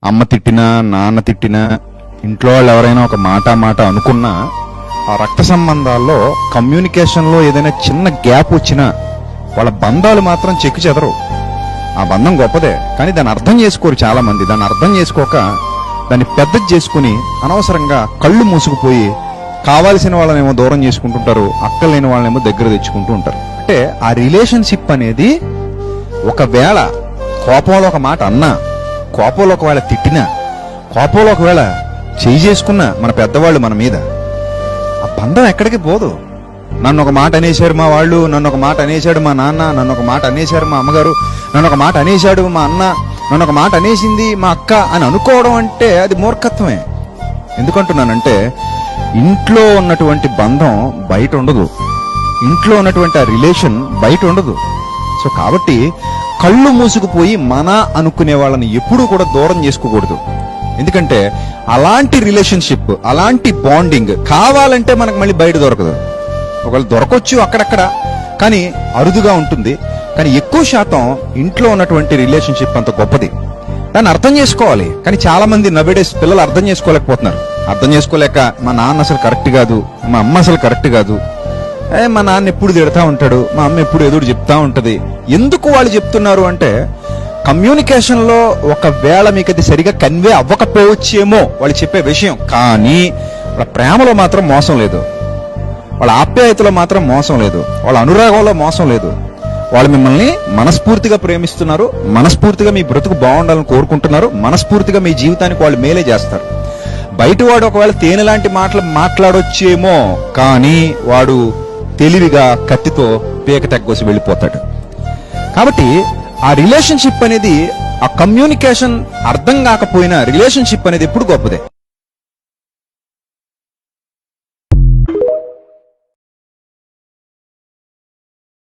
అమ్మ తిట్టినా నాన్న తిట్టినా ఇంట్లో వాళ్ళు ఎవరైనా ఒక మాట అనుకున్నా ఆ రక్త సంబంధాల్లో కమ్యూనికేషన్లో ఏదైనా చిన్న గ్యాప్ వచ్చినా వాళ్ళ బంధాలు మాత్రం చెక్కు చెదరు. ఆ బంధం గొప్పదే, కానీ దాన్ని అర్థం చేసుకోరు చాలా మంది. దాన్ని అర్థం చేసుకోక దాన్ని పెద్దది చేసుకుని అనవసరంగా కళ్ళు మూసుకుపోయి కావాల్సిన వాళ్ళనేమో దూరం చేసుకుంటుంటారు, అక్కలేని వాళ్ళనేమో దగ్గర తెచ్చుకుంటూ ఉంటారు. అంటే ఆ రిలేషన్షిప్ అనేది ఒకవేళ కోపంలో ఒక మాట అన్నా, కోపంలో ఒకవేళ తిట్టినా, కోపంలో ఒకవేళ చేయి చేసుకున్నా మన పెద్దవాళ్ళు మన మీద, ఆ బంధం ఎక్కడికి పోదు. నన్ను ఒక మాట అనేశారు మా వాళ్ళు, నన్ను ఒక మాట అనేశాడు మా నాన్న, నన్ను ఒక మాట అనేశారు మా అమ్మగారు, నన్ను ఒక మాట అనేశాడు మా అన్న, నన్ను ఒక మాట అనేసింది మా అక్క అని అనుకోవడం అంటే అది మూర్ఖత్వమే. ఎందుకంటున్నానంటే ఇంట్లో ఉన్నటువంటి బంధం బయట ఉండదు, ఇంట్లో ఉన్నటువంటి ఆ రిలేషన్ బయట ఉండదు. సో కాబట్టి కళ్ళు మూసుకుపోయి మన అనుకునే వాళ్ళని ఎప్పుడూ కూడా దూరం చేసుకోకూడదు. ఎందుకంటే అలాంటి రిలేషన్షిప్, అలాంటి బాండింగ్ కావాలంటే మనకు మళ్ళీ బయట దొరకదు. ఒకవేళ దొరకొచ్చు అక్కడక్కడ, కానీ అరుదుగా ఉంటుంది. కానీ ఎక్కువ శాతం ఇంట్లో ఉన్నటువంటి రిలేషన్షిప్ అంత గొప్పది. దాన్ని అర్థం చేసుకోవాలి. కానీ చాలా మంది నవేడేస్ పిల్లలు అర్థం చేసుకోలేకపోతున్నారు. అర్థం చేసుకోలేక మా నాన్న అసలు కరెక్ట్ కాదు, మా అమ్మ అసలు కరెక్ట్ కాదు, మా నాన్న ఎప్పుడు తిడతా ఉంటాడు, మా అమ్మ ఎప్పుడు ఎదురు చెప్తా ఉంటది. ఎందుకు వాళ్ళు చెప్తున్నారు అంటే కమ్యూనికేషన్ లో ఒకవేళ మీకు అది సరిగా కన్వే అవ్వకపోవచ్చేమో వాళ్ళు చెప్పే విషయం, కానీ వాళ్ళ ప్రేమలో మాత్రం మోసం లేదు, వాళ్ళ ఆప్యాయతలో మాత్రం మోసం లేదు, వాళ్ళ అనురాగంలో మోసం లేదు. వాళ్ళు మిమ్మల్ని మనస్ఫూర్తిగా ప్రేమిస్తున్నారు, మనస్ఫూర్తిగా మీ బ్రతుకు బాగుండాలని కోరుకుంటున్నారు, మనస్ఫూర్తిగా మీ జీవితానికి వాళ్ళు మేలే చేస్తారు. బయటవాడు ఒకవేళ తేనె లాంటి మాటలు మాట్లాడొచ్చేమో, కానీ వాడు తెలివిగా కత్తితో పీక తెగ్గోసి వెళ్ళిపోతాడు. కాబట్టి ఆ రిలేషన్షిప్ అనేది, ఆ కమ్యూనికేషన్ అర్థం కాకపోయినా రిలేషన్షిప్ అనేది ఎప్పుడు గొప్పదే.